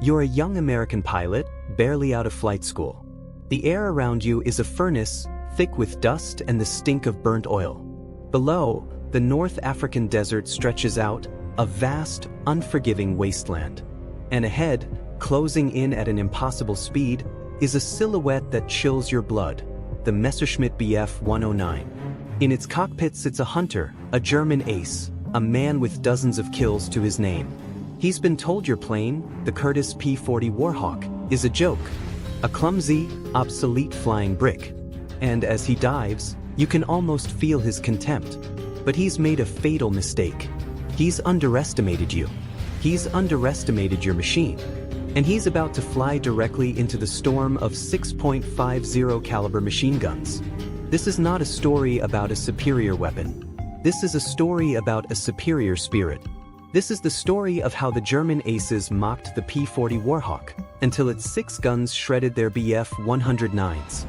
You're a young American pilot, barely out of flight school. The air around you is a furnace, thick with dust and the stink of burnt oil. Below, the North African desert stretches out, a vast, unforgiving wasteland. And ahead, closing in at an impossible speed, is a silhouette that chills your blood, the Messerschmitt Bf 109. In its cockpit sits a hunter, a German ace, a man with dozens of kills to his name. He's been told your plane, the Curtiss P-40 Warhawk, is a joke, a clumsy, obsolete flying brick. And as he dives, you can almost feel his contempt. But he's made a fatal mistake. He's underestimated you. He's underestimated your machine. And he's about to fly directly into the storm of 6.50 caliber machine guns. This is not a story about a superior weapon. This is a story about a superior spirit. This is the story of how the German aces mocked the P-40 Warhawk until its 6 guns shredded their Bf 109s.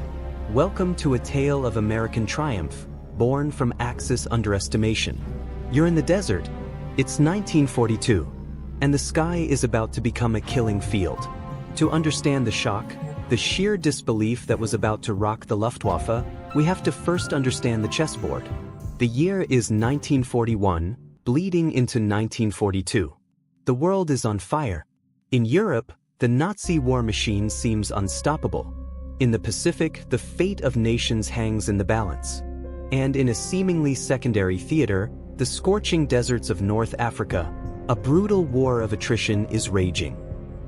Welcome to a tale of American triumph, born from Axis underestimation. You're in the desert. It's 1942, and the sky is about to become a killing field. To understand the shock, the sheer disbelief that was about to rock the Luftwaffe, we have to first understand the chessboard. The year is 1941, bleeding into 1942. The world is on fire. In Europe, the Nazi war machine seems unstoppable. In the Pacific, the fate of nations hangs in the balance. And in a seemingly secondary theater, the scorching deserts of North Africa, a brutal war of attrition is raging.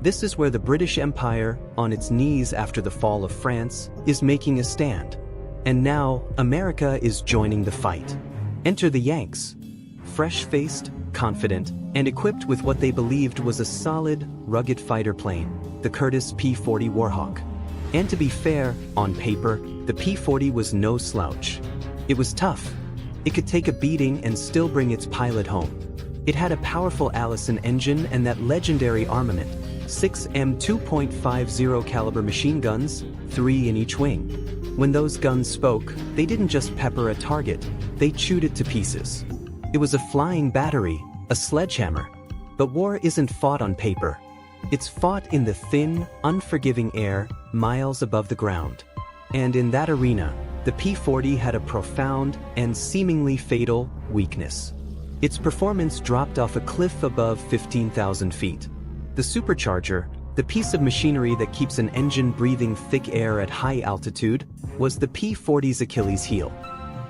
This is where the British Empire, on its knees after the fall of France, is making a stand. And now, America is joining the fight. Enter the Yanks. Fresh-faced, confident, and equipped with what they believed was a solid, rugged fighter plane, the Curtiss P-40 Warhawk. And to be fair, on paper, the P-40 was no slouch. It was tough. It could take a beating and still bring its pilot home. It had a powerful Allison engine and that legendary armament, 6 M2.50 caliber machine guns, 3 in each wing. When those guns spoke, they didn't just pepper a target, they chewed it to pieces. It was a flying battery, a sledgehammer. But war isn't fought on paper. It's fought in the thin, unforgiving air, miles above the ground. And in that arena, the P-40 had a profound and seemingly fatal weakness. Its performance dropped off a cliff above 15,000 feet. The supercharger, the piece of machinery that keeps an engine breathing thick air at high altitude, was the P-40's Achilles heel.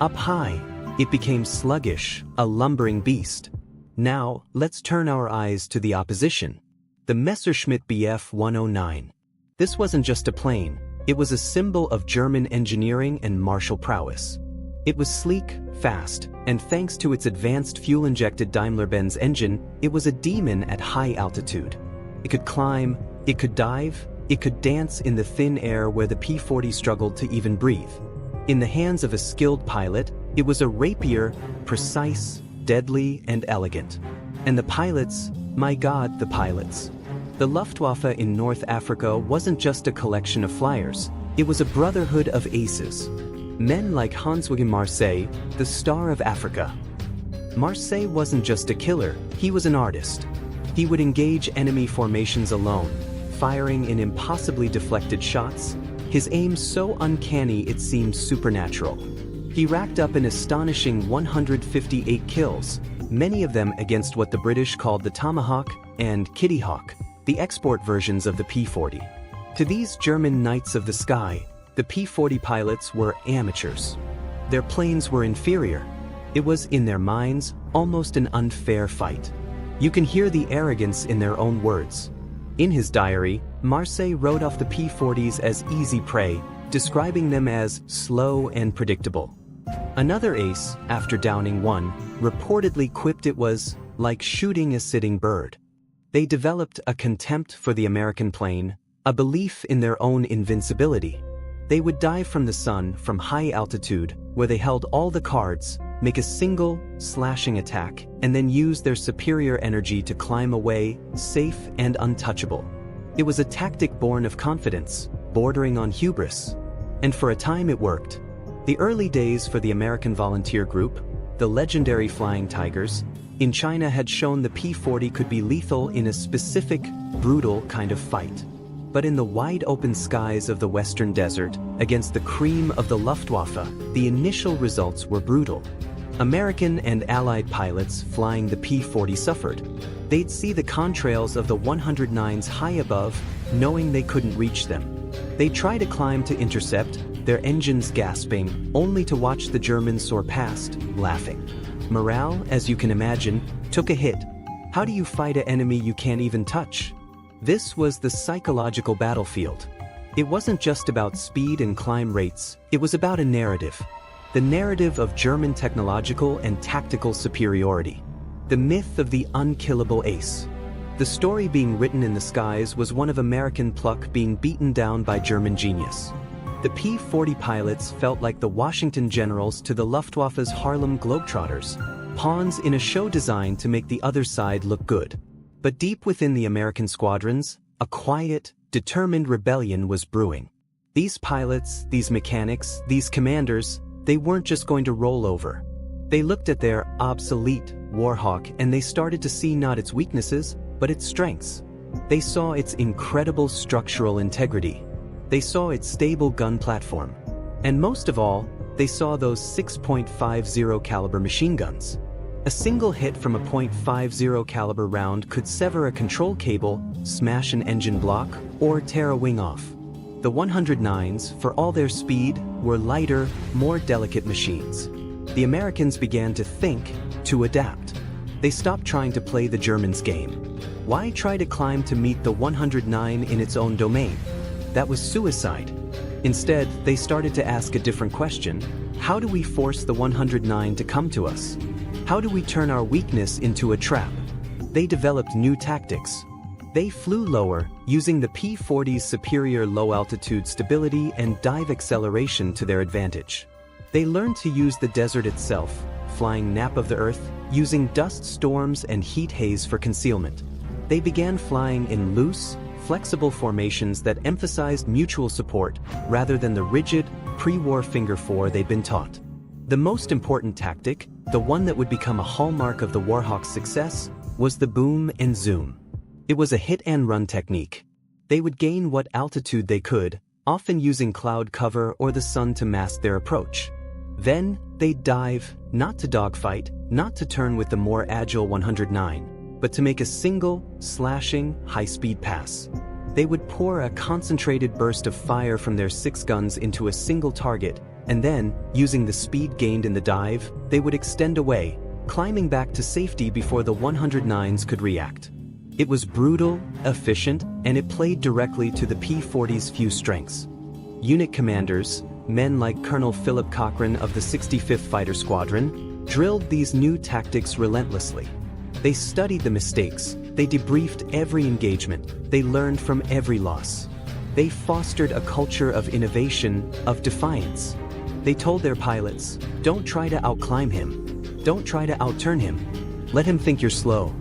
Up high, it became sluggish, a lumbering beast. Now, let's turn our eyes to the opposition. The Messerschmitt Bf 109. This wasn't just a plane, it was a symbol of German engineering and martial prowess. It was sleek, fast, and thanks to its advanced fuel-injected Daimler-Benz engine, it was a demon at high altitude. It could climb, it could dive, it could dance in the thin air where the P-40 struggled to even breathe. In the hands of a skilled pilot, it was a rapier, precise, deadly, and elegant. And the pilots, my God, the pilots. The Luftwaffe in North Africa wasn't just a collection of flyers, it was a brotherhood of aces. Men like Hans-Wilhelm Marseille, the star of Africa. Marseille wasn't just a killer, he was an artist. He would engage enemy formations alone, firing in impossibly deflected shots, his aim so uncanny it seemed supernatural. He racked up an astonishing 158 kills, many of them against what the British called the Tomahawk and Kitty Hawk, the export versions of the P-40. To these German knights of the sky, the P-40 pilots were amateurs. Their planes were inferior. It was, in their minds, almost an unfair fight. You can hear the arrogance in their own words. In his diary, Marseille wrote off the P-40s as easy prey, describing them as slow and predictable. Another ace, after downing one, reportedly quipped it was like shooting a sitting bird. They developed a contempt for the American plane, a belief in their own invincibility. They would dive from the sun from high altitude, where they held all the cards, make a single, slashing attack, and then use their superior energy to climb away, safe and untouchable. It was a tactic born of confidence, bordering on hubris. And for a time it worked. The early days for the American volunteer group, the legendary Flying Tigers, in China had shown the P-40 could be lethal in a specific, brutal kind of fight. But in the wide open skies of the Western Desert, against the cream of the Luftwaffe, the initial results were brutal. American and Allied pilots flying the P-40 suffered. They'd see the contrails of the 109s high above, knowing they couldn't reach them. They'd try to climb to intercept, their engines gasping, only to watch the Germans soar past, laughing. Morale, as you can imagine, took a hit. How do you fight an enemy you can't even touch? This was the psychological battlefield. It wasn't just about speed and climb rates, it was about a narrative. The narrative of German technological and tactical superiority. The myth of the unkillable ace. The story being written in the skies was one of American pluck being beaten down by German genius. The P-40 pilots felt like the Washington Generals to the Luftwaffe's Harlem Globetrotters, pawns in a show designed to make the other side look good. But deep within the American squadrons, a quiet, determined rebellion was brewing. These pilots, these mechanics, these commanders, they weren't just going to roll over. They looked at their obsolete Warhawk and they started to see not its weaknesses, but its strengths. They saw its incredible structural integrity. They saw its stable gun platform. And most of all, they saw those 6.50 caliber machine guns. A single hit from a .50 caliber round could sever a control cable, smash an engine block, or tear a wing off. The 109s, for all their speed, were lighter, more delicate machines. The Americans began to think, to adapt. They stopped trying to play the Germans' game. Why try to climb to meet the 109 in its own domain? That was suicide. Instead, they started to ask a different question. How do we force the 109 to come to us? How do we turn our weakness into a trap? They developed new tactics. They flew lower, using the P-40's superior low-altitude stability and dive acceleration to their advantage. They learned to use the desert itself, flying nap of the earth, using dust storms and heat haze for concealment. They began flying in loose, flexible formations that emphasized mutual support rather than the rigid, pre-war finger four they'd been taught. The most important tactic, the one that would become a hallmark of the Warhawk's success, was the boom and zoom. It was a hit-and-run technique. They would gain what altitude they could, often using cloud cover or the sun to mask their approach. Then, they'd dive, not to dogfight, not to turn with the more agile 109, but to make a single, slashing, high-speed pass. They would pour a concentrated burst of fire from their 6 guns into a single target, and then, using the speed gained in the dive, they would extend away, climbing back to safety before the 109s could react. It was brutal, efficient, and it played directly to the P-40's few strengths. Unit commanders, men like Colonel Philip Cochrane of the 65th Fighter Squadron, drilled these new tactics relentlessly. They studied the mistakes, they debriefed every engagement, they learned from every loss. They fostered a culture of innovation, of defiance. They told their pilots, don't try to outclimb him. Don't try to outturn him. Let him think you're slow.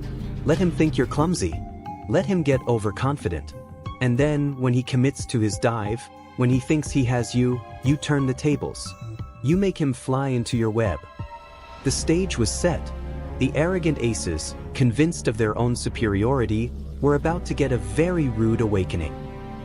Let him think you're clumsy. Let him get overconfident. And then, when he commits to his dive, when he thinks he has you, you turn the tables. You make him fly into your web. The stage was set. The arrogant aces, convinced of their own superiority, were about to get a very rude awakening.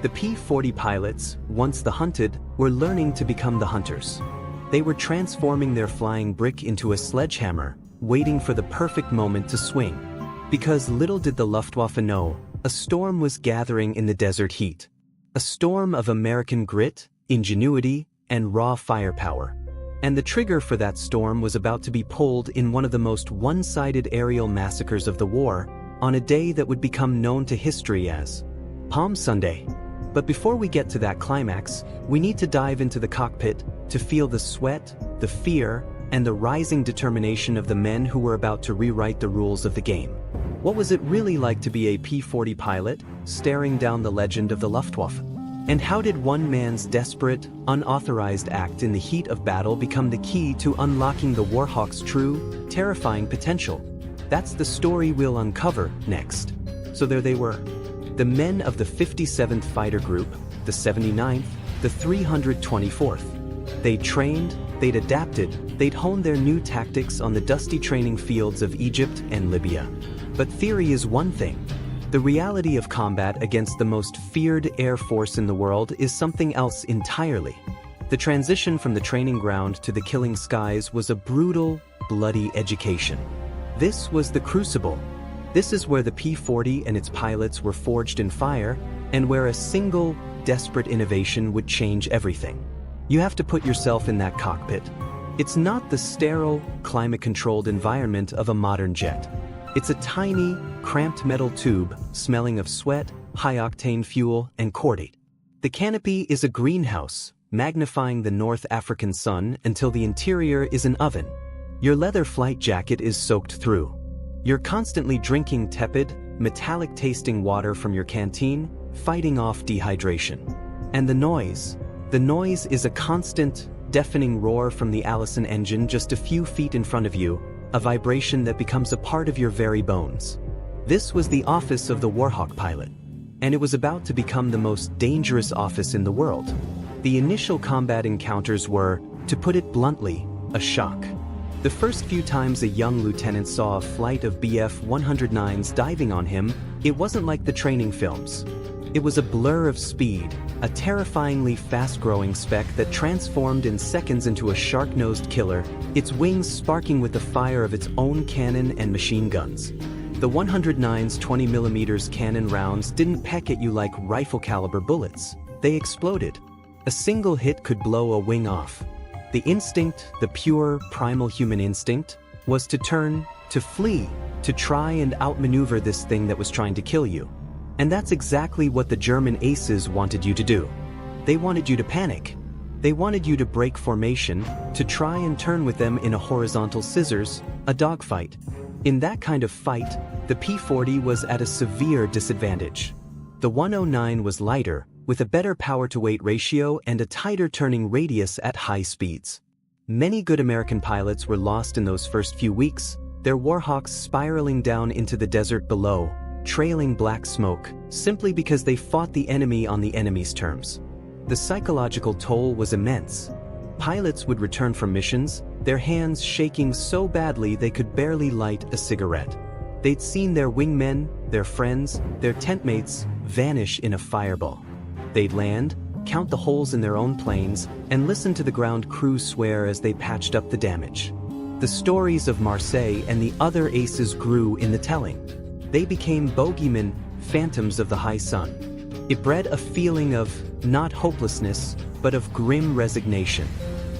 The P-40 pilots, once the hunted, were learning to become the hunters. They were transforming their flying brick into a sledgehammer, waiting for the perfect moment to swing. Because little did the Luftwaffe know, a storm was gathering in the desert heat. A storm of American grit, ingenuity, and raw firepower. And the trigger for that storm was about to be pulled in one of the most one-sided aerial massacres of the war, on a day that would become known to history as Palm Sunday. But before we get to that climax, we need to dive into the cockpit to feel the sweat, the fear, and the rising determination of the men who were about to rewrite the rules of the game. What was it really like to be a P-40 pilot, staring down the legend of the Luftwaffe? And how did one man's desperate, unauthorized act in the heat of battle become the key to unlocking the Warhawk's true, terrifying potential? That's the story we'll uncover next. So there they were. The men of the 57th Fighter Group, the 79th, the 324th. They trained, They'd adapted, they'd honed their new tactics on the dusty training fields of Egypt and Libya. But theory is one thing. The reality of combat against the most feared air force in the world is something else entirely. The transition from the training ground to the killing skies was a brutal, bloody education. This was the crucible. This is where the P-40 and its pilots were forged in fire, and where a single, desperate innovation would change everything. You have to put yourself in that cockpit. It's not the sterile, climate-controlled environment of a modern jet. It's a tiny, cramped metal tube smelling of sweat, high-octane fuel, and cordate. The canopy is a greenhouse, magnifying the North African sun until the interior is an oven. Your leather flight jacket is soaked through. You're constantly drinking tepid, metallic-tasting water from your canteen, fighting off dehydration. And the noise is a constant, deafening roar from the Allison engine just a few feet in front of you, a vibration that becomes a part of your very bones. This was the office of the Warhawk pilot, and it was about to become the most dangerous office in the world. The initial combat encounters were, to put it bluntly, a shock. The first few times a young lieutenant saw a flight of Bf-109s diving on him, it wasn't like the training films. It was a blur of speed, a terrifyingly fast-growing speck that transformed in seconds into a shark-nosed killer, its wings sparking with the fire of its own cannon and machine guns. The 109's 20mm cannon rounds didn't peck at you like rifle-caliber bullets. They exploded. A single hit could blow a wing off. The instinct, the pure, primal human instinct, was to turn, to flee, to try and outmaneuver this thing that was trying to kill you. And that's exactly what the German aces wanted you to do. They wanted you to panic. They wanted you to break formation, to try and turn with them in a horizontal scissors, a dogfight. In that kind of fight, the P-40 was at a severe disadvantage. The 109 was lighter, with a better power-to-weight ratio and a tighter turning radius at high speeds. Many good American pilots were lost in those first few weeks, their Warhawks spiraling down into the desert below, trailing black smoke, simply because they fought the enemy on the enemy's terms. The psychological toll was immense. Pilots would return from missions, their hands shaking so badly they could barely light a cigarette. They'd seen their wingmen, their friends, their tentmates vanish in a fireball. They'd land, count the holes in their own planes, and listen to the ground crew swear as they patched up the damage. The stories of Marseille and the other aces grew in the telling. They became bogeymen, phantoms of the high sun. It bred a feeling of, not hopelessness, but of grim resignation.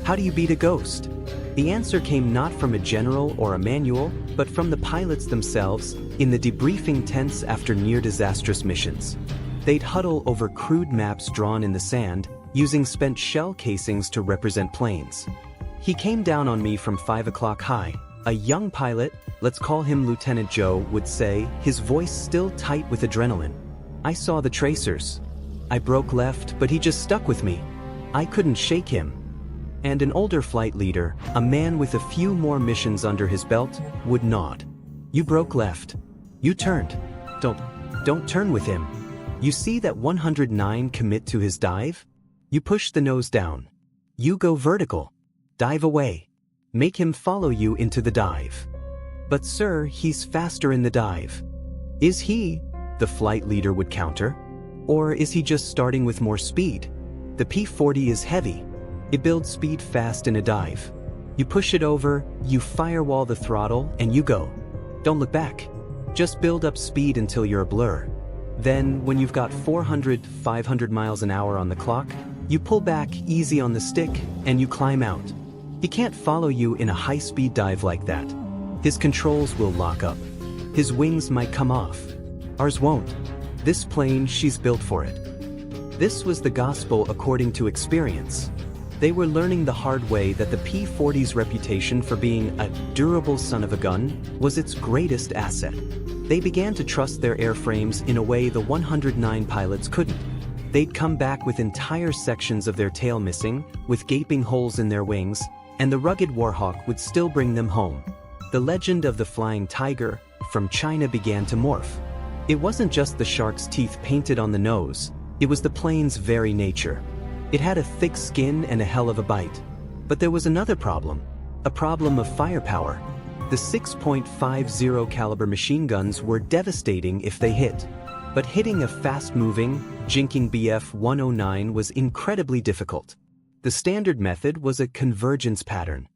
How do you beat a ghost? The answer came not from a general or a manual, but from the pilots themselves, in the debriefing tents after near-disastrous missions. They'd huddle over crude maps drawn in the sand, using spent shell casings to represent planes. He came down on me from 5 o'clock high. A young pilot, let's call him Lieutenant Joe, would say, his voice still tight with adrenaline. I saw the tracers. I broke left, but he just stuck with me. I couldn't shake him. And an older flight leader, a man with a few more missions under his belt, would nod. You broke left. You turned. Don't turn with him. You see that 109 commit to his dive? You push the nose down. You go vertical. Dive away. Make him follow you into the dive. But sir, he's faster in the dive. Is he? The flight leader would counter. Or is he just starting with more speed? The P-40 is heavy. It builds speed fast in a dive. You push it over, you firewall the throttle, and you go. Don't look back. Just build up speed until you're a blur. Then, when you've got 400, 500 miles an hour on the clock, you pull back easy on the stick, and you climb out. He can't follow you in a high-speed dive like that. His controls will lock up. His wings might come off. Ours won't. This plane, she's built for it. This was the gospel according to experience. They were learning the hard way that the P-40's reputation for being a durable son of a gun was its greatest asset. They began to trust their airframes in a way the 109 pilots couldn't. They'd come back with entire sections of their tail missing, with gaping holes in their wings, and the rugged Warhawk would still bring them home. The legend of the flying tiger from China began to morph. It wasn't just the shark's teeth painted on the nose, it was the plane's very nature. It had a thick skin and a hell of a bite. But there was another problem, a problem of firepower. The 6.50 caliber machine guns were devastating if they hit. But hitting a fast-moving, jinking Bf-109 was incredibly difficult. The standard method was a convergence pattern.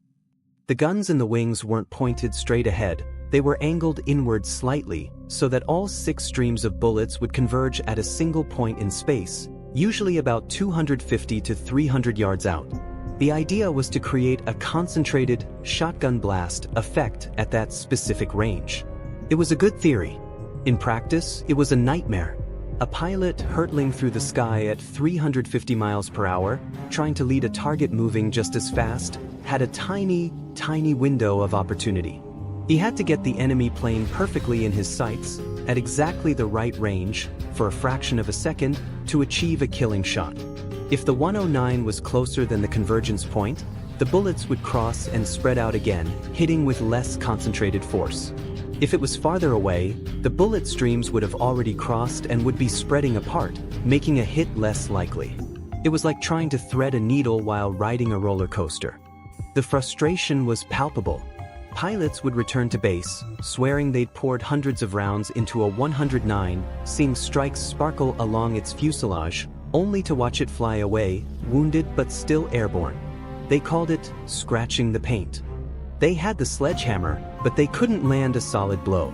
The guns in the wings weren't pointed straight ahead, they were angled inward slightly, so that all 6 streams of bullets would converge at a single point in space, usually about 250 to 300 yards out. The idea was to create a concentrated, shotgun blast effect at that specific range. It was a good theory. In practice, it was a nightmare. A pilot hurtling through the sky at 350 miles per hour, trying to lead a target moving just as fast, had a tiny window of opportunity. He had to get the enemy plane perfectly in his sights, at exactly the right range, for a fraction of a second, to achieve a killing shot. If the 109 was closer than the convergence point, the bullets would cross and spread out again, hitting with less concentrated force. If it was farther away, the bullet streams would have already crossed and would be spreading apart, making a hit less likely. It was like trying to thread a needle while riding a roller coaster. The frustration was palpable. Pilots would return to base, swearing they'd poured hundreds of rounds into a 109, seeing strikes sparkle along its fuselage, only to watch it fly away, wounded but still airborne. They called it scratching the paint. They had the sledgehammer, but they couldn't land a solid blow.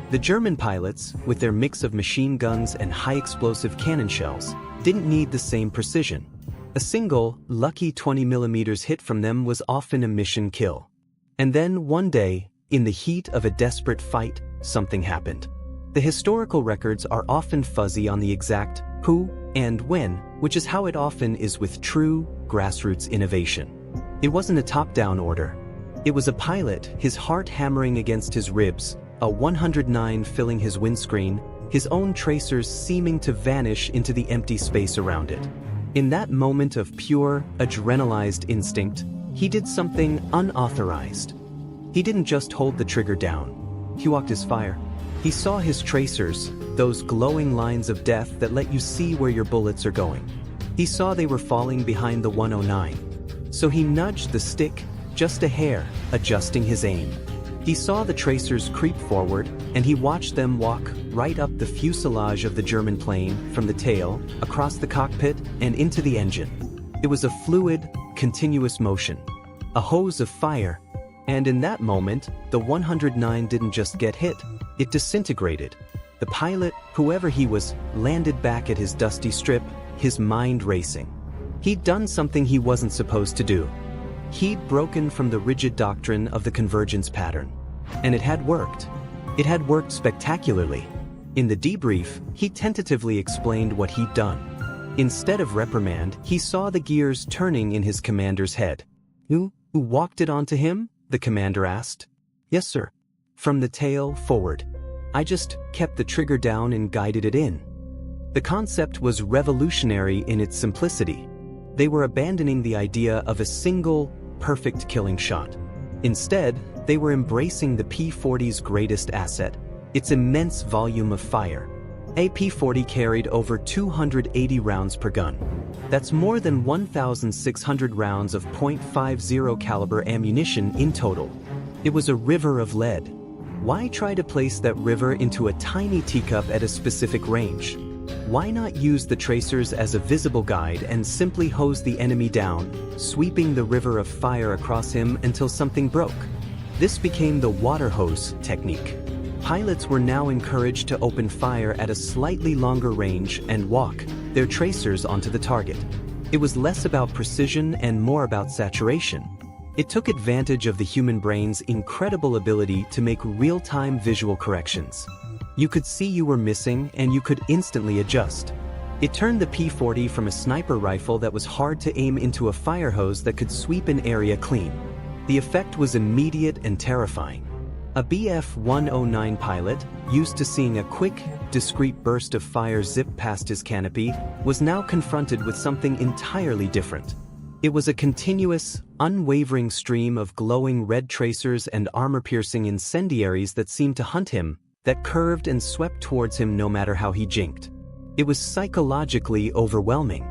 The German pilots, with their mix of machine guns and high-explosive cannon shells, didn't need the same precision. A single, lucky 20mm hit from them was often a mission kill. And then, one day, in the heat of a desperate fight, something happened. The historical records are often fuzzy on the exact who and when, which is how it often is with true, grassroots innovation. It wasn't a top-down order. It was a pilot, his heart hammering against his ribs, a 109 filling his windscreen, his own tracers seeming to vanish into the empty space around it. In that moment of pure, adrenalized instinct, he did something unauthorized. He didn't just hold the trigger down. He walked his fire. He saw his tracers, those glowing lines of death that let you see where your bullets are going. He saw they were falling behind the 109. So he nudged the stick, just a hair, adjusting his aim. He saw the tracers creep forward, and he watched them walk right up the fuselage of the German plane, from the tail, across the cockpit, and into the engine. It was a fluid, continuous motion, a hose of fire, and in that moment, the 109 didn't just get hit, it disintegrated. The pilot, whoever he was, landed back at his dusty strip, his mind racing. He'd done something he wasn't supposed to do. He'd broken from the rigid doctrine of the convergence pattern. And it had worked. It had worked spectacularly. In the debrief, he tentatively explained what he'd done. Instead of reprimand, he saw the gears turning in his commander's head. Who walked it onto him? The commander asked. Yes, sir. From the tail forward. I just kept the trigger down and guided it in. The concept was revolutionary in its simplicity. They were abandoning the idea of a single, perfect killing shot. Instead, they were embracing the P-40's greatest asset, its immense volume of fire. A P-40 carried over 280 rounds per gun. That's more than 1,600 rounds of .50 caliber ammunition in total. It was a river of lead. Why try to place that river into a tiny teacup at a specific range? Why not use the tracers as a visible guide and simply hose the enemy down, sweeping the river of fire across him until something broke? This became the water hose technique. Pilots were now encouraged to open fire at a slightly longer range and walk their tracers onto the target. It was less about precision and more about saturation. It took advantage of the human brain's incredible ability to make real-time visual corrections. You could see you were missing and you could instantly adjust. It turned the P-40 from a sniper rifle that was hard to aim into a fire hose that could sweep an area clean. The effect was immediate and terrifying. A Bf-109 pilot, used to seeing a quick, discrete burst of fire zip past his canopy, was now confronted with something entirely different. It was a continuous, unwavering stream of glowing red tracers and armor-piercing incendiaries that seemed to hunt him, that curved and swept towards him no matter how he jinked. It was psychologically overwhelming.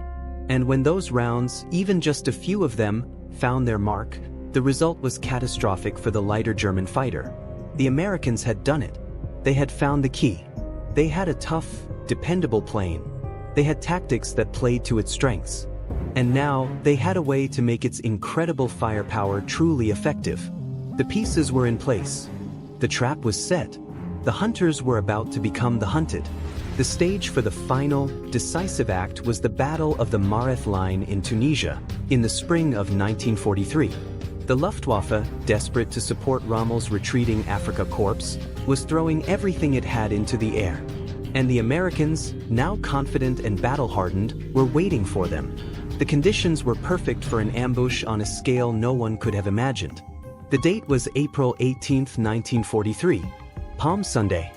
And when those rounds, even just a few of them, found their mark, the result was catastrophic for the lighter German fighter. The Americans had done it. They had found the key. They had a tough, dependable plane. They had tactics that played to its strengths. And now, they had a way to make its incredible firepower truly effective. The pieces were in place. The trap was set. The hunters were about to become the hunted. The stage for the final, decisive act was the Battle of the Mareth Line in Tunisia, in the spring of 1943. The Luftwaffe, desperate to support Rommel's retreating Afrika Korps, was throwing everything it had into the air. And the Americans, now confident and battle-hardened, were waiting for them. The conditions were perfect for an ambush on a scale no one could have imagined. The date was April 18, 1943, Palm Sunday.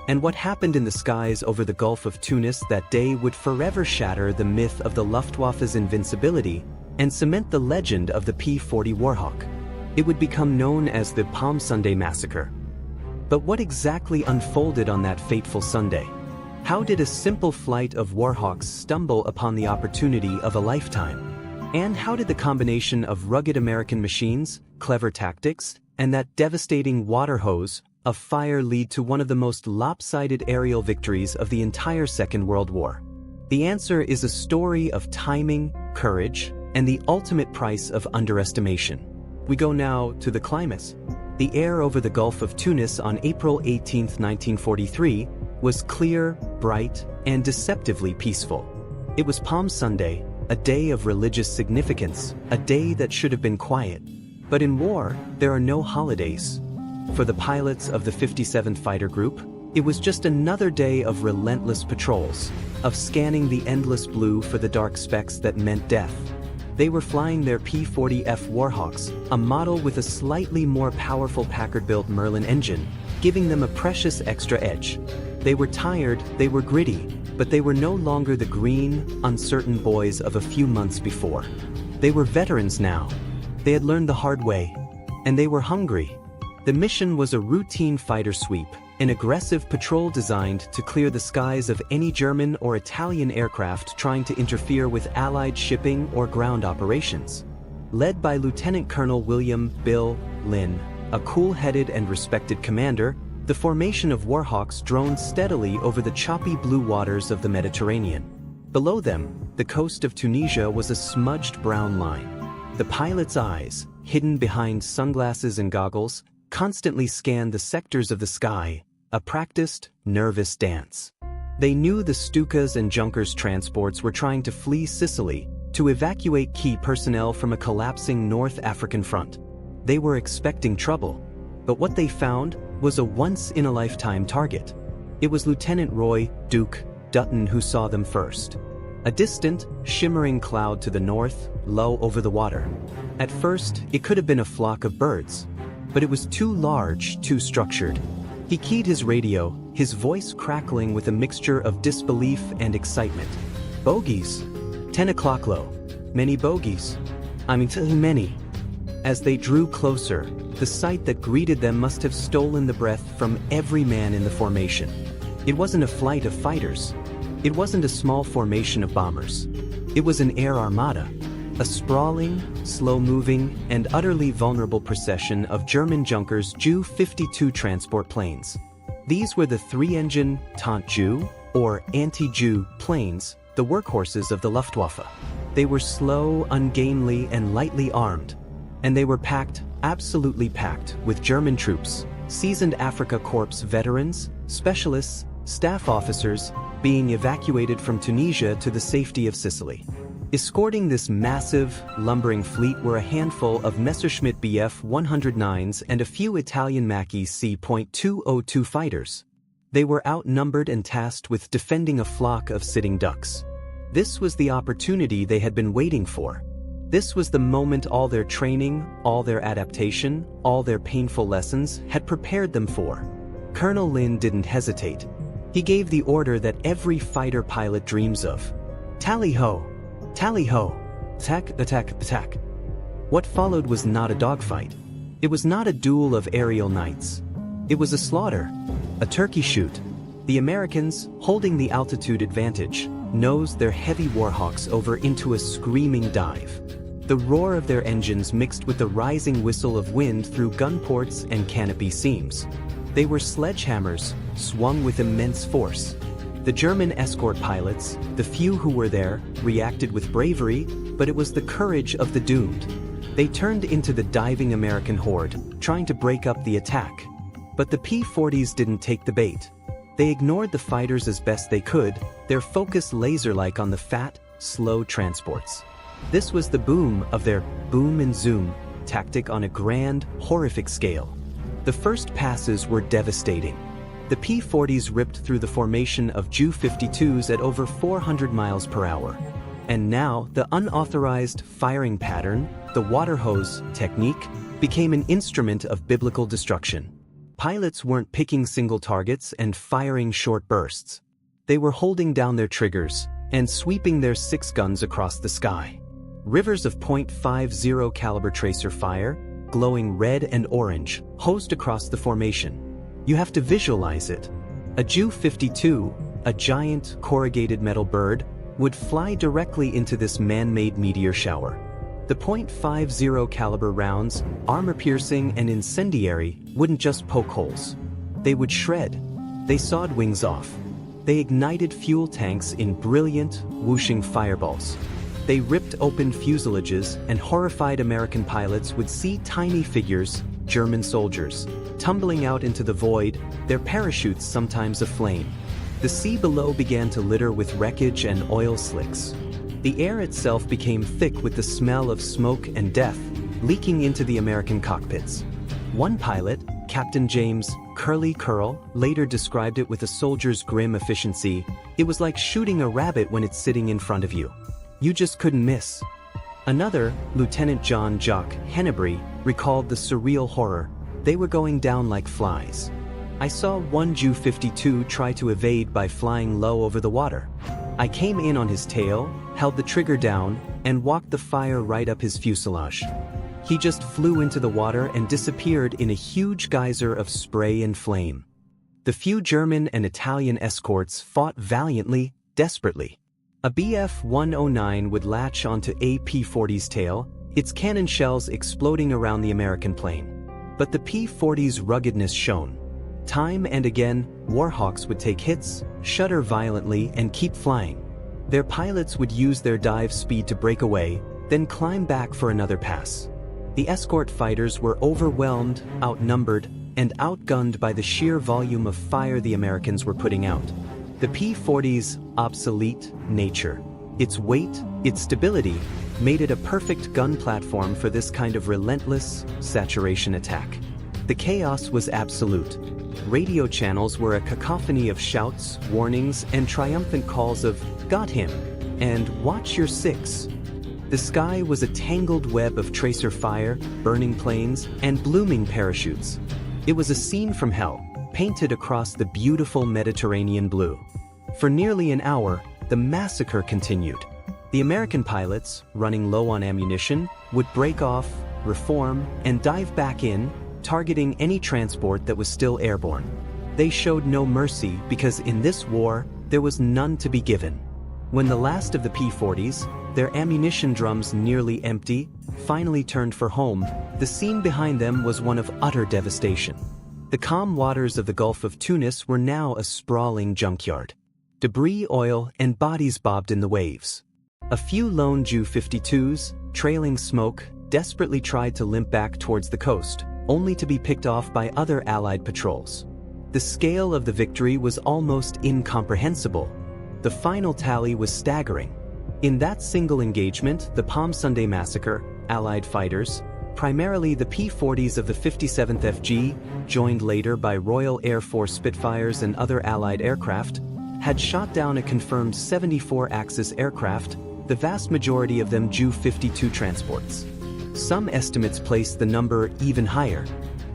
And what happened in the skies over the Gulf of Tunis that day would forever shatter the myth of the Luftwaffe's invincibility and cement the legend of the P-40 Warhawk. It would become known as the Palm Sunday Massacre. But what exactly unfolded on that fateful Sunday? How did a simple flight of Warhawks stumble upon the opportunity of a lifetime? And how did the combination of rugged American machines, clever tactics, and that devastating water hose of fire lead to one of the most lopsided aerial victories of the entire Second World War? The answer is a story of timing, courage, and the ultimate price of underestimation. We go now to the climax. The air over the Gulf of Tunis on April 18, 1943, was clear, bright, and deceptively peaceful. It was Palm Sunday, a day of religious significance, a day that should have been quiet. But in war, there are no holidays. For the pilots of the 57th Fighter Group, it was just another day of relentless patrols, of scanning the endless blue for the dark specks that meant death. They were flying their P-40F Warhawks, a model with a slightly more powerful Packard-built Merlin engine, giving them a precious extra edge. They were tired, they were gritty, but they were no longer the green, uncertain boys of a few months before. They were veterans now. They had learned the hard way. And they were hungry. The mission was a routine fighter sweep, an aggressive patrol designed to clear the skies of any German or Italian aircraft trying to interfere with Allied shipping or ground operations. Led by Lieutenant Colonel William "Bill" Lynn, a cool-headed and respected commander, the formation of Warhawks droned steadily over the choppy blue waters of the Mediterranean. Below them, the coast of Tunisia was a smudged brown line. The pilot's eyes, hidden behind sunglasses and goggles, constantly scanned the sectors of the sky, a practiced, nervous dance. They knew the Stukas and Junkers transports were trying to flee Sicily, to evacuate key personnel from a collapsing North African front. They were expecting trouble, but what they found was a once-in-a-lifetime target. It was Lieutenant Roy "Duke" Dutton who saw them first. A distant, shimmering cloud to the north, low over the water. At first, it could have been a flock of birds, but it was too large, too structured. He keyed his radio, his voice crackling with a mixture of disbelief and excitement. "Bogies. 10 o'clock low. Many bogies. Many." As they drew closer, the sight that greeted them must have stolen the breath from every man in the formation. It wasn't a flight of fighters. It wasn't a small formation of bombers. It was an air armada, a sprawling, slow-moving, and utterly vulnerable procession of German Junkers Ju-52 transport planes. These were the three-engine Tante-Ju, or anti-Ju, planes, the workhorses of the Luftwaffe. They were slow, ungainly, and lightly armed. And they were packed, absolutely packed, with German troops, seasoned Afrika Korps veterans, specialists, staff officers, being evacuated from Tunisia to the safety of Sicily. Escorting this massive, lumbering fleet were a handful of Messerschmitt Bf 109s and a few Italian Macchi C.202 fighters. They were outnumbered and tasked with defending a flock of sitting ducks. This was the opportunity they had been waiting for. This was the moment all their training, all their adaptation, all their painful lessons had prepared them for. Colonel Lynn didn't hesitate. He gave the order that every fighter pilot dreams of. Tally-ho! Tally-ho! Attack, attack, attack! What followed was not a dogfight. It was not a duel of aerial knights. It was a slaughter, a turkey shoot. The Americans, holding the altitude advantage, nosed their heavy Warhawks over into a screaming dive. The roar of their engines mixed with the rising whistle of wind through gun ports and canopy seams. They were sledgehammers, swung with immense force. The German escort pilots, the few who were there, reacted with bravery, but it was the courage of the doomed. They turned into the diving American horde, trying to break up the attack. But the P-40s didn't take the bait. They ignored the fighters as best they could, their focus laser-like on the fat, slow transports. This was the boom of their boom and zoom tactic on a grand, horrific scale. The first passes were devastating. The P-40s ripped through the formation of Ju-52s at over 400 miles per hour. And now, the unauthorized firing pattern, the water hose technique, became an instrument of biblical destruction. Pilots weren't picking single targets and firing short bursts. They were holding down their triggers and sweeping their 6 guns across the sky. Rivers of .50 caliber tracer fire, glowing red and orange, hosed across the formation. You have to visualize it. A Ju-52, a giant corrugated metal bird, would fly directly into this man-made meteor shower. The .50 caliber rounds, armor-piercing and incendiary, wouldn't just poke holes. They would shred. They sawed wings off. They ignited fuel tanks in brilliant, whooshing fireballs. They ripped open fuselages, and horrified American pilots would see tiny figures, German soldiers, tumbling out into the void, their parachutes sometimes aflame. The sea below began to litter with wreckage and oil slicks. The air itself became thick with the smell of smoke and death, leaking into the American cockpits. One pilot, Captain James Curly Curl, later described it with a soldier's grim efficiency. It was like shooting a rabbit when it's sitting in front of you. You just couldn't miss. Another, Lieutenant John Jock Hennebrey, recalled the surreal horror. They were going down like flies. I saw one Ju-52 try to evade by flying low over the water. I came in on his tail, held the trigger down, and walked the fire right up his fuselage. He just flew into the water and disappeared in a huge geyser of spray and flame. The few German and Italian escorts fought valiantly, desperately. A Bf-109 would latch onto a P-40's tail, its cannon shells exploding around the American plane. But the P-40's ruggedness shone. Time and again, Warhawks would take hits, shudder violently, and keep flying. Their pilots would use their dive speed to break away, then climb back for another pass. The escort fighters were overwhelmed, outnumbered, and outgunned by the sheer volume of fire the Americans were putting out. The P-40's obsolete nature, its weight, its stability, made it a perfect gun platform for this kind of relentless saturation attack. The chaos was absolute. Radio channels were a cacophony of shouts, warnings, and triumphant calls of "Got him!" and "Watch your 6." The sky was a tangled web of tracer fire, burning planes, and blooming parachutes. It was a scene from hell, painted across the beautiful Mediterranean blue. For nearly an hour, the massacre continued. The American pilots, running low on ammunition, would break off, reform, and dive back in, targeting any transport that was still airborne. They showed no mercy because in this war, there was none to be given. When the last of the P-40s, their ammunition drums nearly empty, finally turned for home, the scene behind them was one of utter devastation. The calm waters of the Gulf of Tunis were now a sprawling junkyard. Debris, oil, and bodies bobbed in the waves. A few lone Ju-52s, trailing smoke, desperately tried to limp back towards the coast, only to be picked off by other Allied patrols. The scale of the victory was almost incomprehensible. The final tally was staggering. In that single engagement, the Palm Sunday massacre, Allied fighters, primarily the P-40s of the 57th FG, joined later by Royal Air Force Spitfires and other Allied aircraft, had shot down a confirmed 74 Axis aircraft, the vast majority of them Ju-52 transports. Some estimates placed the number even higher.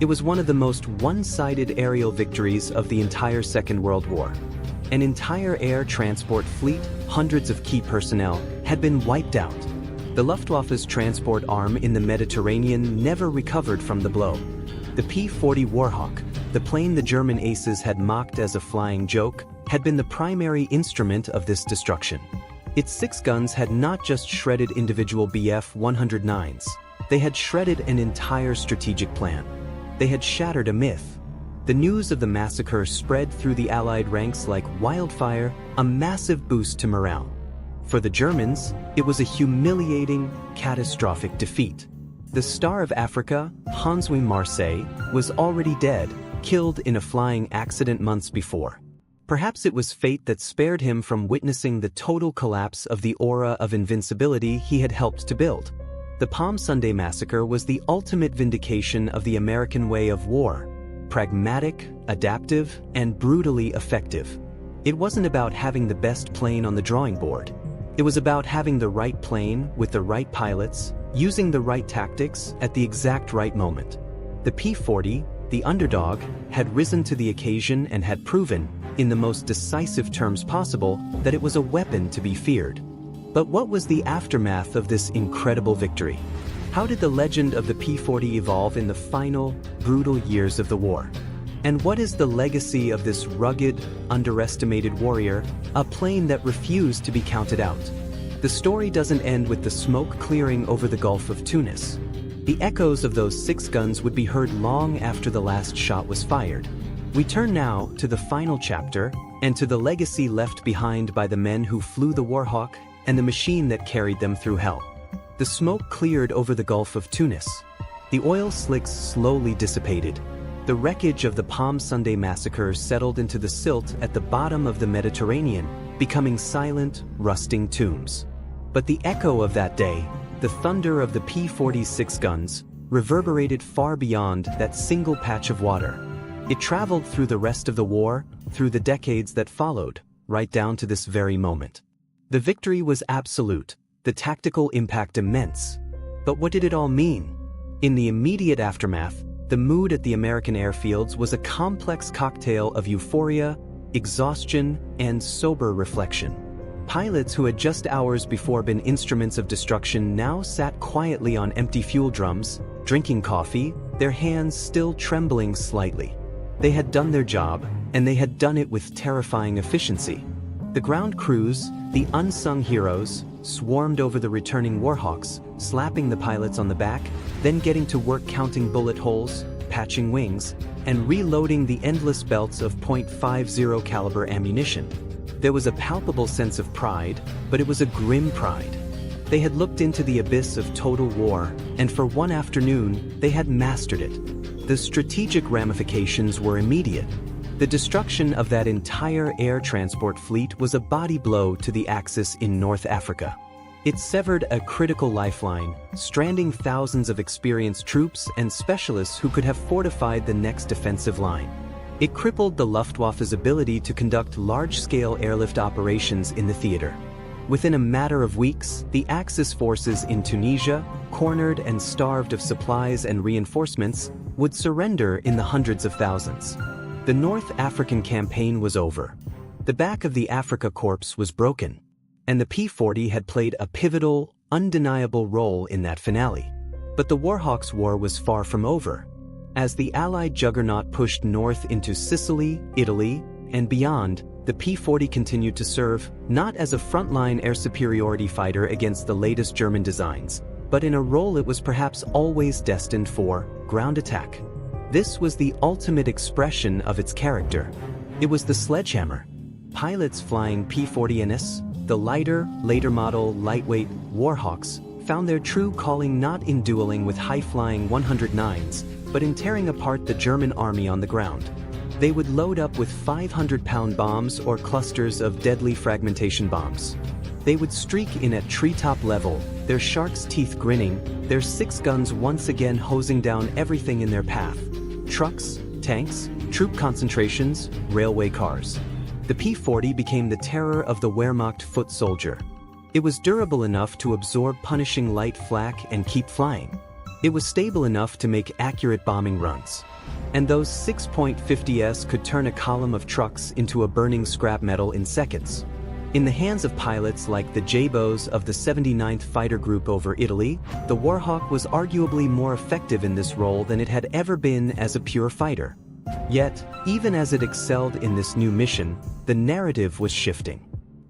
It was one of the most one-sided aerial victories of the entire Second World War. An entire air transport fleet, hundreds of key personnel, had been wiped out. The Luftwaffe's transport arm in the Mediterranean never recovered from the blow. The P-40 Warhawk, the plane the German aces had mocked as a flying joke, had been the primary instrument of this destruction. Its 6 guns had not just shredded individual Bf-109s, they had shredded an entire strategic plan. They had shattered a myth. The news of the massacre spread through the Allied ranks like wildfire, a massive boost to morale. For the Germans, it was a humiliating, catastrophic defeat. The Star of Africa, Hans-Louis Marseille, was already dead, killed in a flying accident months before. Perhaps it was fate that spared him from witnessing the total collapse of the aura of invincibility he had helped to build. The Palm Sunday massacre was the ultimate vindication of the American way of war: pragmatic, adaptive, and brutally effective. It wasn't about having the best plane on the drawing board. It was about having the right plane with the right pilots, using the right tactics at the exact right moment. The P-40, the underdog, had risen to the occasion and had proven, in the most decisive terms possible, that it was a weapon to be feared. But what was the aftermath of this incredible victory? How did the legend of the P-40 evolve in the final, brutal years of the war? And what is the legacy of this rugged, underestimated warrior, a plane that refused to be counted out? The story doesn't end with the smoke clearing over the Gulf of Tunis. The echoes of those 6 guns would be heard long after the last shot was fired. We turn now to the final chapter and to the legacy left behind by the men who flew the Warhawk and the machine that carried them through hell. The smoke cleared over the Gulf of Tunis. The oil slicks slowly dissipated. The wreckage of the Palm Sunday massacre settled into the silt at the bottom of the Mediterranean, becoming silent, rusting tombs. But the echo of that day, the thunder of the P-46 guns, reverberated far beyond that single patch of water. It traveled through the rest of the war, through the decades that followed, right down to this very moment. The victory was absolute, the tactical impact immense. But what did it all mean? In the immediate aftermath, the mood at the American airfields was a complex cocktail of euphoria, exhaustion, and sober reflection. Pilots who had just hours before been instruments of destruction now sat quietly on empty fuel drums, drinking coffee, their hands still trembling slightly. They had done their job, and they had done it with terrifying efficiency. The ground crews, the unsung heroes, swarmed over the returning Warhawks, slapping the pilots on the back, then getting to work counting bullet holes, patching wings, and reloading the endless belts of .50 caliber ammunition. There was a palpable sense of pride, but it was a grim pride. They had looked into the abyss of total war, and for one afternoon, they had mastered it. The strategic ramifications were immediate. The destruction of that entire air transport fleet was a body blow to the Axis in North Africa. It severed a critical lifeline, stranding thousands of experienced troops and specialists who could have fortified the next defensive line. It crippled the Luftwaffe's ability to conduct large-scale airlift operations in the theater. Within a matter of weeks, the Axis forces in Tunisia, cornered and starved of supplies and reinforcements, would surrender in the hundreds of thousands. The North African campaign was over. The back of the Africa Corps was broken, and the P-40 had played a pivotal, undeniable role in that finale. But the Warhawks' war was far from over. As the Allied juggernaut pushed north into Sicily, Italy, and beyond, the P-40 continued to serve, not as a frontline air superiority fighter against the latest German designs, but in a role it was perhaps always destined for: ground attack. This was the ultimate expression of its character. It was the sledgehammer. Pilots flying P-40NS, the lighter, later model, lightweight Warhawks, found their true calling not in dueling with high-flying 109s, but in tearing apart the German army on the ground. They would load up with 500-pound bombs or clusters of deadly fragmentation bombs. They would streak in at treetop level, their shark's teeth grinning, their 6 guns once again hosing down everything in their path: trucks, tanks, troop concentrations, railway cars. The P-40 became the terror of the Wehrmacht foot soldier. It was durable enough to absorb punishing light flak and keep flying. It was stable enough to make accurate bombing runs. And those 6.50s could turn a column of trucks into a burning scrap metal in seconds. In the hands of pilots like the Jabos of the 79th Fighter Group over Italy, the Warhawk was arguably more effective in this role than it had ever been as a pure fighter. Yet, even as it excelled in this new mission, the narrative was shifting.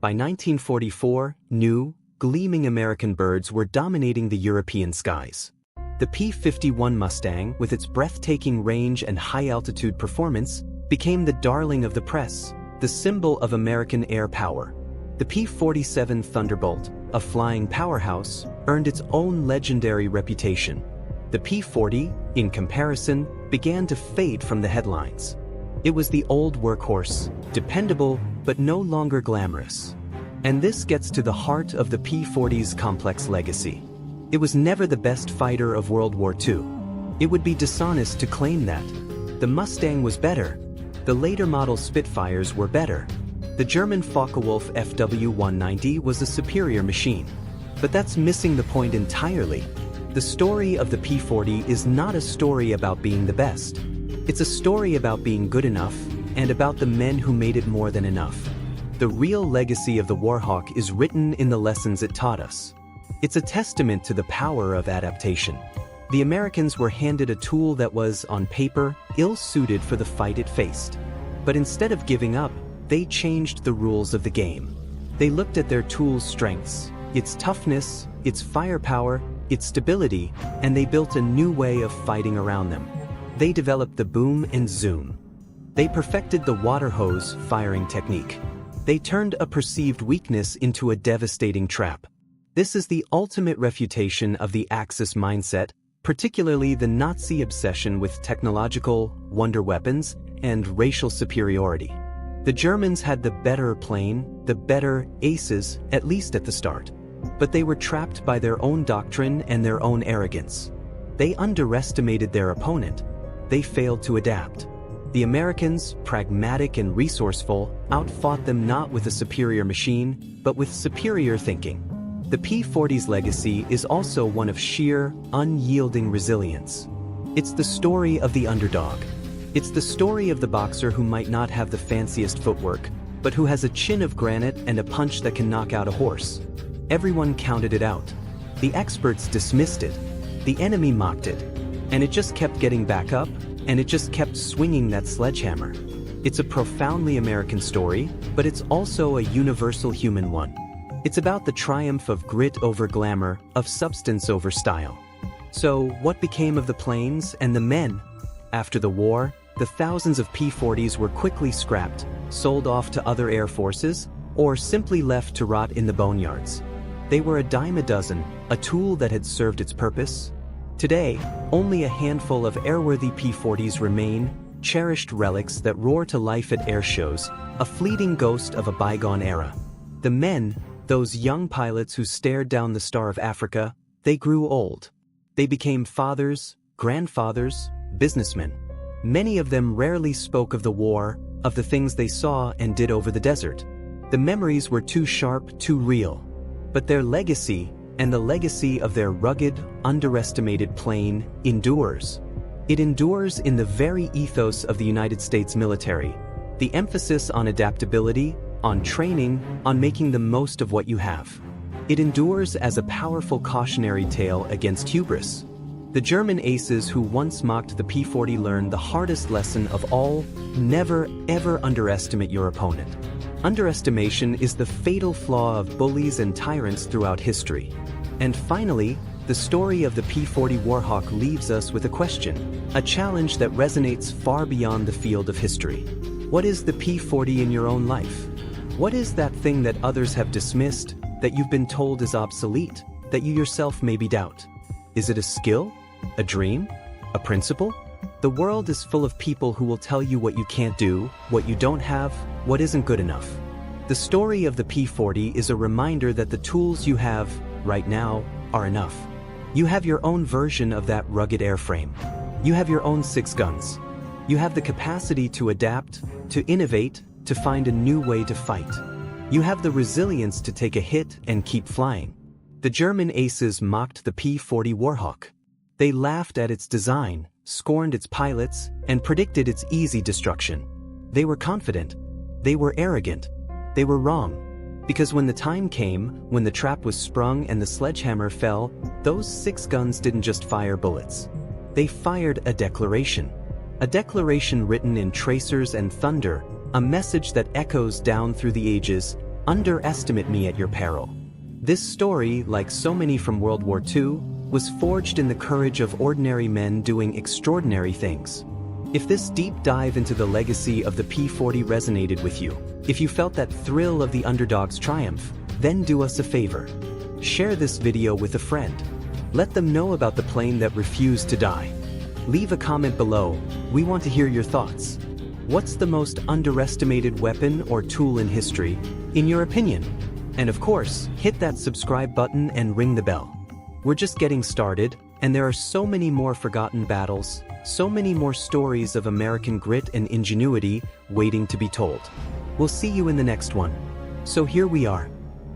By 1944, new, gleaming American birds were dominating the European skies. The P-51 Mustang, with its breathtaking range and high-altitude performance, became the darling of the press, the symbol of American air power. The P-47 Thunderbolt, a flying powerhouse, earned its own legendary reputation. The P-40, in comparison, began to fade from the headlines. It was the old workhorse, dependable but no longer glamorous. And this gets to the heart of the P-40's complex legacy. It was never the best fighter of World War II. It would be dishonest to claim that. The Mustang was better. The later model Spitfires were better. The German Focke-Wulf FW-190 was a superior machine. But that's missing the point entirely. The story of the P-40 is not a story about being the best. It's a story about being good enough, and about the men who made it more than enough. The real legacy of the Warhawk is written in the lessons it taught us. It's a testament to the power of adaptation. The Americans were handed a tool that was, on paper, ill-suited for the fight it faced. But instead of giving up, they changed the rules of the game. They looked at their tool's strengths, its toughness, its firepower, its stability, and they built a new way of fighting around them. They developed the boom and zoom. They perfected the water hose firing technique. They turned a perceived weakness into a devastating trap. This is the ultimate refutation of the Axis mindset, particularly the Nazi obsession with technological wonder weapons and racial superiority. The Germans had the better plane, the better aces, at least at the start. But they were trapped by their own doctrine and their own arrogance. They underestimated their opponent. They failed to adapt. The Americans, pragmatic and resourceful, outfought them not with a superior machine, but with superior thinking. The P-40's legacy is also one of sheer, unyielding resilience. It's the story of the underdog. It's the story of the boxer who might not have the fanciest footwork, but who has a chin of granite and a punch that can knock out a horse. Everyone counted it out. The experts dismissed it. The enemy mocked it. And it just kept getting back up, and it just kept swinging that sledgehammer. It's a profoundly American story, but it's also a universal human one. It's about the triumph of grit over glamour, of substance over style. So, what became of the planes and the men? After the war, the thousands of P-40s were quickly scrapped, sold off to other air forces, or simply left to rot in the boneyards. They were a dime a dozen, a tool that had served its purpose. Today, only a handful of airworthy P-40s remain, cherished relics that roar to life at air shows, a fleeting ghost of a bygone era. The men, those young pilots who stared down the Star of Africa, they grew old. They became fathers, grandfathers, businessmen. Many of them rarely spoke of the war, of the things they saw and did over the desert. The memories were too sharp, too real. But their legacy, and the legacy of their rugged, underestimated plane, endures. It endures in the very ethos of the United States military. The emphasis on adaptability, on training, on making the most of what you have. It endures as a powerful cautionary tale against hubris. The German aces who once mocked the P-40 learned the hardest lesson of all: never, ever underestimate your opponent. Underestimation is the fatal flaw of bullies and tyrants throughout history. And finally, the story of the P-40 Warhawk leaves us with a question, a challenge that resonates far beyond the field of history. What is the P-40 in your own life? What is that thing that others have dismissed, that you've been told is obsolete, that you yourself maybe doubt? Is it a skill? A dream? A principle? The world is full of people who will tell you what you can't do, what you don't have, what isn't good enough. The story of the P-40 is a reminder that the tools you have, right now, are enough. You have your own version of that rugged airframe. You have your own 6 guns. You have the capacity to adapt, to innovate, to find a new way to fight. You have the resilience to take a hit and keep flying. The German aces mocked the P-40 Warhawk. They laughed at its design, scorned its pilots, and predicted its easy destruction. They were confident. They were arrogant. They were wrong. Because when the time came, when the trap was sprung and the sledgehammer fell, those 6 guns didn't just fire bullets. They fired a declaration. A declaration written in tracers and thunder, a message that echoes down through the ages: underestimate me at your peril. This story, like so many from World War II, was forged in the courage of ordinary men doing extraordinary things. If this deep dive into the legacy of the P-40 resonated with you, if you felt that thrill of the underdog's triumph, then do us a favor. Share this video with a friend. Let them know about the plane that refused to die. Leave a comment below. We want to hear your thoughts. What's the most underestimated weapon or tool in history, in your opinion? And of course, hit that subscribe button and ring the bell. We're just getting started, and there are so many more forgotten battles, so many more stories of American grit and ingenuity waiting to be told. We'll see you in the next one. So here we are.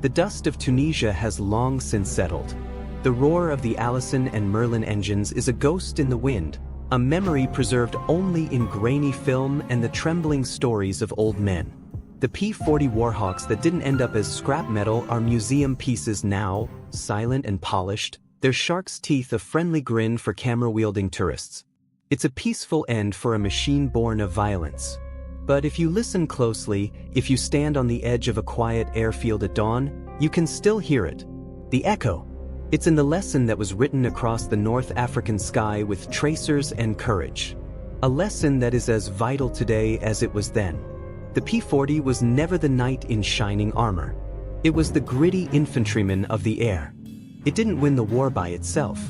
The dust of Tunisia has long since settled. The roar of the Allison and Merlin engines is a ghost in the wind, a memory preserved only in grainy film and the trembling stories of old men. The P-40 Warhawks that didn't end up as scrap metal are museum pieces now, silent and polished, their shark's teeth a friendly grin for camera-wielding tourists. It's a peaceful end for a machine born of violence. But if you listen closely, if you stand on the edge of a quiet airfield at dawn, you can still hear it. The echo. It's in the lesson that was written across the North African sky with tracers and courage. A lesson that is as vital today as it was then. The P-40 was never the knight in shining armor. It was the gritty infantryman of the air. It didn't win the war by itself.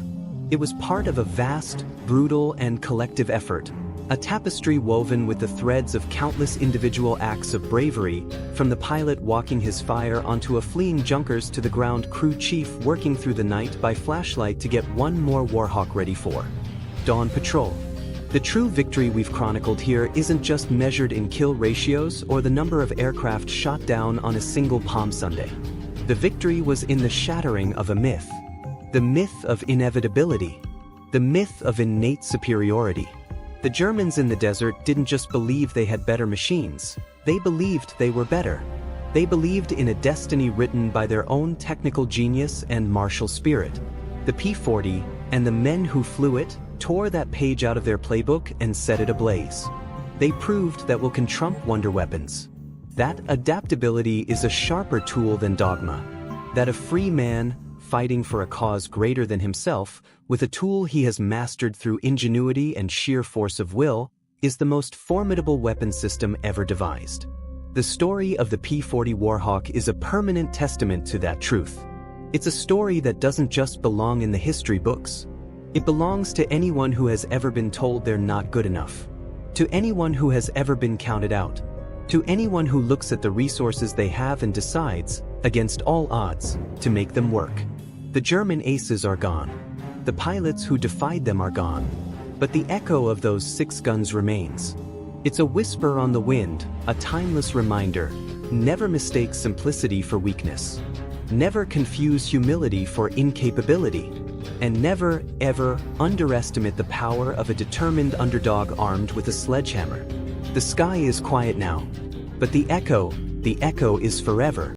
It was part of a vast, brutal, and collective effort, a tapestry woven with the threads of countless individual acts of bravery, from the pilot walking his fire onto a fleeing junkers to the ground crew chief working through the night by flashlight to get one more Warhawk ready for dawn patrol. The true victory we've chronicled here isn't just measured in kill ratios or the number of aircraft shot down on a single Palm Sunday. The victory was in the shattering of a myth. The myth of inevitability. The myth of innate superiority. The Germans in the desert didn't just believe they had better machines, they believed they were better. They believed in a destiny written by their own technical genius and martial spirit. The P-40, and the men who flew it, tore that page out of their playbook and set it ablaze. They proved that we can trump wonder weapons. That adaptability is a sharper tool than dogma. That a free man, fighting for a cause greater than himself, with a tool he has mastered through ingenuity and sheer force of will, is the most formidable weapon system ever devised. The story of the P-40 Warhawk is a permanent testament to that truth. It's a story that doesn't just belong in the history books. It belongs to anyone who has ever been told they're not good enough. To anyone who has ever been counted out. To anyone who looks at the resources they have and decides, against all odds, to make them work. The German aces are gone. The pilots who defied them are gone. But the echo of those 6 guns remains. It's a whisper on the wind, a timeless reminder. Never mistake simplicity for weakness. Never confuse humility for incapability. And never, ever underestimate the power of a determined underdog armed with a sledgehammer. The sky is quiet now, but the echo is forever.